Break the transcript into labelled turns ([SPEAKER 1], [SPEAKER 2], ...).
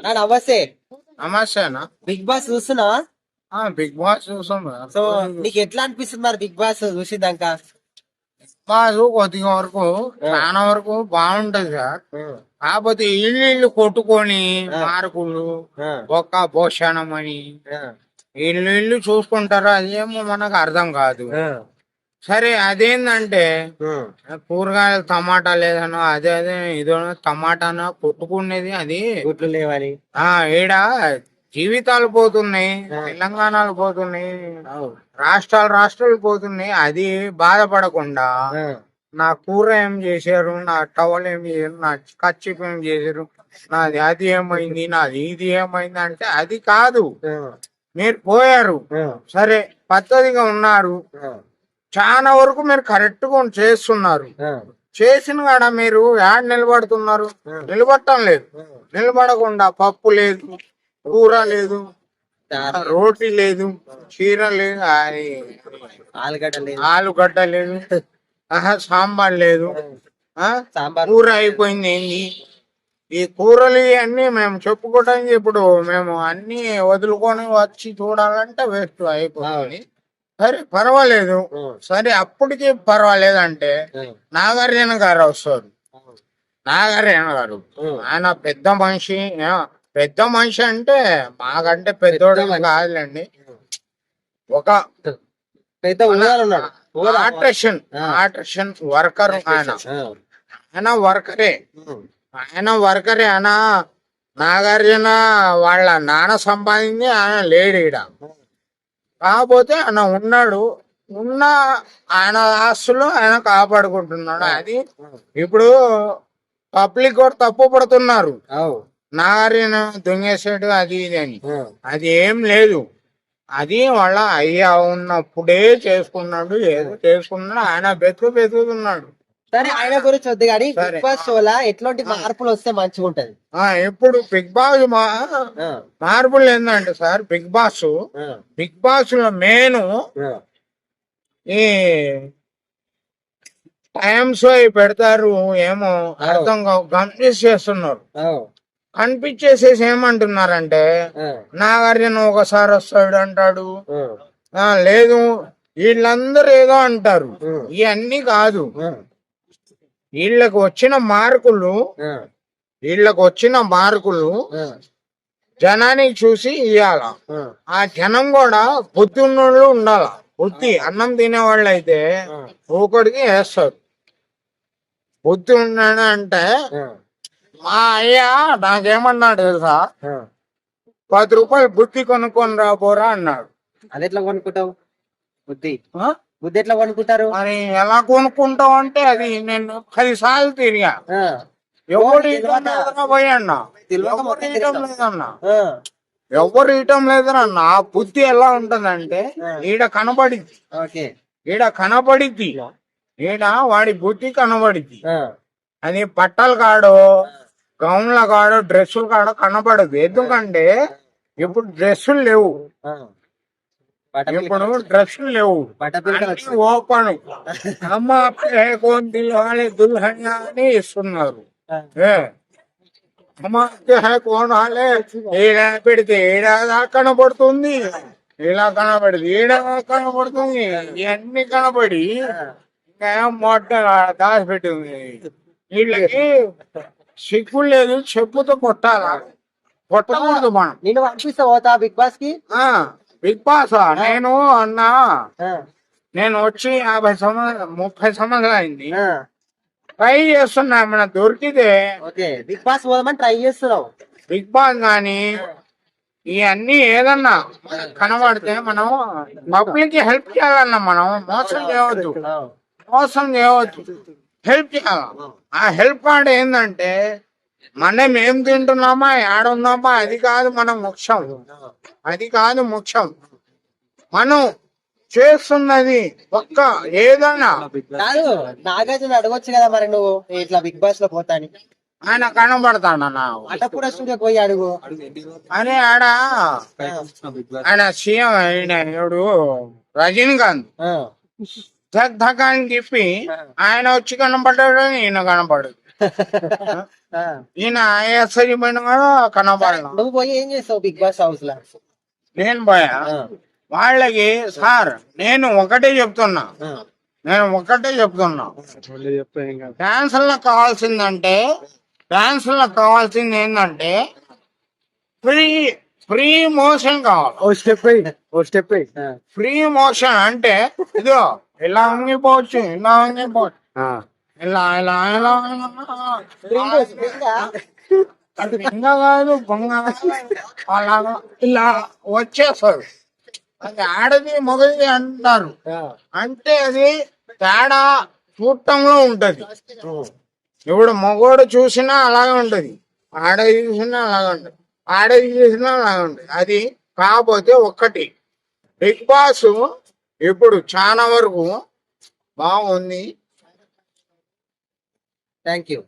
[SPEAKER 1] నమస్తే.
[SPEAKER 2] నమస్తేనా.
[SPEAKER 1] Big boss చూస్తున్నావా?
[SPEAKER 2] బిగ్ బాస్ చూసాం.
[SPEAKER 1] సో నీకు ఎట్లా అనిపిస్తుంది మరి బిగ్ బాస్ చూసిందాక?
[SPEAKER 2] బాస్ కొద్దిగా వరకు చాలా వరకు బాగుంటది సార్. కాకపోతే ఇల్లు కొట్టుకొని మార్కులు ఒక్క భోషణం అని ఇల్లు చూసుకుంటారు, అదేమో మనకు అర్థం కాదు. సరే అదేంటంటే కూరగాయలు టమాటా లేదనో అదే అదే ఇదో టమాటానో కొట్టుకునేది అది
[SPEAKER 1] గుడ్లు లేవని
[SPEAKER 2] ఈడ జీవితాలు పోతున్నాయి, తెలంగాణలు పోతున్నాయి, రాష్ట్రాలు పోతున్నాయి. అది బాధపడకుండా నా కూర ఏం చేశారు, నా టవల్ ఏం చేశారు, నా కచ్చిప్ ఏం చేశారు, నాది అది ఏమైంది, నాది ఇది ఏమైంది అంటే అది కాదు. మీరు పోయారు సరే పద్ధతిగా ఉన్నారు, చాలా వరకు మీరు కరెక్ట్ గా చేస్తున్నారు. చేసిన కాడ మీరు యాడ్ నిలబడుతున్నారు, నిలబడటం లేదు. నిలబడకుండా పప్పు లేదు, కూర లేదు, రోటీ లేదు, చీర లేదు, ఆలుగడ్డ లేదు, సాంబార్ లేదు, కూర అయిపోయింది. ఏంది ఈ కూరలు అన్ని మేము చెప్పుకోవడానికి ఇప్పుడు మేము అన్ని వదులుకొని వచ్చి చూడాలంటే వేస్ట్ అయిపోతుంది. సరే పర్వాలేదు, సరే అప్పటికి పర్వాలేదు అంటే నాగార్జున గారు వస్తారు. నాగార్జున గారు ఆయన పెద్ద మనిషి. పెద్ద మనిషి అంటే మాకంటే పెద్దోడు కాదులేండి, ఒక
[SPEAKER 1] పెద్ద
[SPEAKER 2] ఆర్టిషన్ వర్కర్. ఆయన వర్కరే. ఆయన నాగార్జున వాళ్ళ నాన్న సంపాదించి ఆయన లేడు ఈడ. కాకపోతే ఆయన ఉన్నాడు, ఆయన ఆస్తులు ఆయన కాపాడుకుంటున్నాడు. అది ఇప్పుడు పబ్లిక్ కూడా తప్పు పడుతున్నారు, నాగార్జున దొంగేసాడు అది ఇది అని. అది ఏం లేదు, అది వాళ్ళ అయ్యా ఉన్నప్పుడే చేసుకున్నాడు, ఏదో చేసుకున్నాడు. ఆయన బెతుకుతున్నాడు.
[SPEAKER 1] సరే ఆయన గురించి వద్దు కానీ బిగ్ బాస్ షోలా ఎట్లాంటి మార్పులు వస్తే మంచిగా ఉంటది?
[SPEAKER 2] ఇప్పుడు బిగ్ బాస్ మార్పులు ఏంటంటే సార్, బిగ్ బాస్ లో మెయిన్ ఈ టైమ్స్ పెడతారు, ఏమో అర్థం కన్ఫ్యూజ్ చేస్తున్నారు. కనిపించేసేసి ఏమంటున్నారంటే నాగార్జున ఒకసారి వస్తాడు అంటాడు, లేదు వీళ్ళందరూ ఏదో అంటారు. ఇవన్నీ కాదు, వీళ్ళకు వచ్చిన మార్కులు జనానికి చూసి ఇవ్వాల. ఆ జనం కూడా బుద్ధి ఉన్నోళ్ళు ఉండాల. బుద్ధి అన్నం తినేవాళ్ళు అయితే ఒకటికి వేస్తారు. బుద్ధి ఉన్నాడు అంటే మా అయ్యా నాకేమన్నాడు తెలుసా, 10 రూపాయలు బుద్ధి కొనుక్కొని రాబోరా అన్నాడు.
[SPEAKER 1] అది ఎట్లా కొనుక్కుంటావు? బుద్ధి ఎట్లా కొనుక్కుంటారు?
[SPEAKER 2] మరి ఎలా కొనుక్కుంటావు అంటే అది నేను 10 సార్లు తిరిగా, ఎవరు ఇవ్వడం పోయన్నా, ఎవరు ఇవ్వటం లేదన్నా. ఆ బుద్ధి ఎలా ఉంటదంటే ఈడ కనబడిద్ది, ఈడ వాడి బుద్ధి కనబడిద్ది. అది బట్టలు కాడో గౌన్ల కాడో డ్రెస్సులు కాడో కనబడదు. ఎందుకంటే ఇప్పుడు డ్రెస్సులు లేవు, ఓపెన్ అమ్మ దుల్హన్యా అని ఇస్తున్నారు. కోణాలే ఈడ పెడితే ఈడ కనబడుతుంది, ఇలా కనబడింది, ఈడ కనబడుతుంది, ఇవన్నీ కనబడి ఇంకా మొట్ట దాచిపెట్టింది. వీళ్ళకి సిగ్గు లేదు, చెప్పుతో కొట్టకూడదు మనం.
[SPEAKER 1] నేను పంపిస్తా పోతా బిగ్ బాస్ కి.
[SPEAKER 2] బిగ్ బాస్ నేను వచ్చి 30 సంవత్సరాలు అయింది, ట్రై చేస్తున్నా. మన దొరికితే
[SPEAKER 1] బిగ్ బాస్ పోదామని ట్రై చేస్తున్నావు.
[SPEAKER 2] బిగ్ బాస్ కానీ ఇవన్నీ ఏదన్నా కనబడితే మనం పబ్లిక్ కి హెల్ప్ చేయాలన్నా, మనం మోసం చేయవద్దు, హెల్ప్ చేయాలి. ఆ హెల్ప్ కార్డ్ ఏంటంటే మనం ఏం తింటున్నామా, ఏడున్నామా అది కాదు మనం ముఖ్యం, మనం చేస్తున్నది ఒక్క ఏదైనా.
[SPEAKER 1] నాగార్జున అడగొచ్చు కదా మరి నువ్వు ఇట్లా బిగ్ బాస్ లో పోతా అని.
[SPEAKER 2] ఆయన కనబడతాడన్నా,
[SPEAKER 1] అటప్పుడు స్టూడియోకి పోయి అడుగు
[SPEAKER 2] అని. ఆయన సీఎం ఎవడు రజనీకాంత్ ధక్ ధక్ అని చెప్పి ఆయన వచ్చి కనపడ్డాడు, ఈయన కనపడదు. ఈయన ఎస్ఐ పైన కూడా కనబడాల.
[SPEAKER 1] నువ్వు పోయి ఏం చేస్తావు బిగ్ బాస్ హౌస్ లో?
[SPEAKER 2] నేను పోయా వాళ్ళకి, సార్ నేను ఒకటే చెప్తున్నా, ఫ్యాన్స్లకు కావాల్సింది ఏంటంటే ఫ్రీ మోషన్ కావాలి. ఫ్రీ మోషన్ అంటే ఇదో ఇలా వంగిపోవచ్చు, ఇలా ఇంకా కాదు బొంగ అలాగా ఇలా వచ్చేస్తారు. అది ఆడది మొగది అంటారు, అంటే అది తేడా చూడటంలో ఉంటది. ఇప్పుడు మగోడు చూసినా అలాగే ఉంటది, ఆడది చూసినా అలాగే ఉంటది, ఆడది చూసినా అలాగే ఉంటది. అది కాకపోతే ఒక్కటి, బిగ్ బాస్ ఇప్పుడు చాలా వరకు బాగుంది.
[SPEAKER 1] Thank you.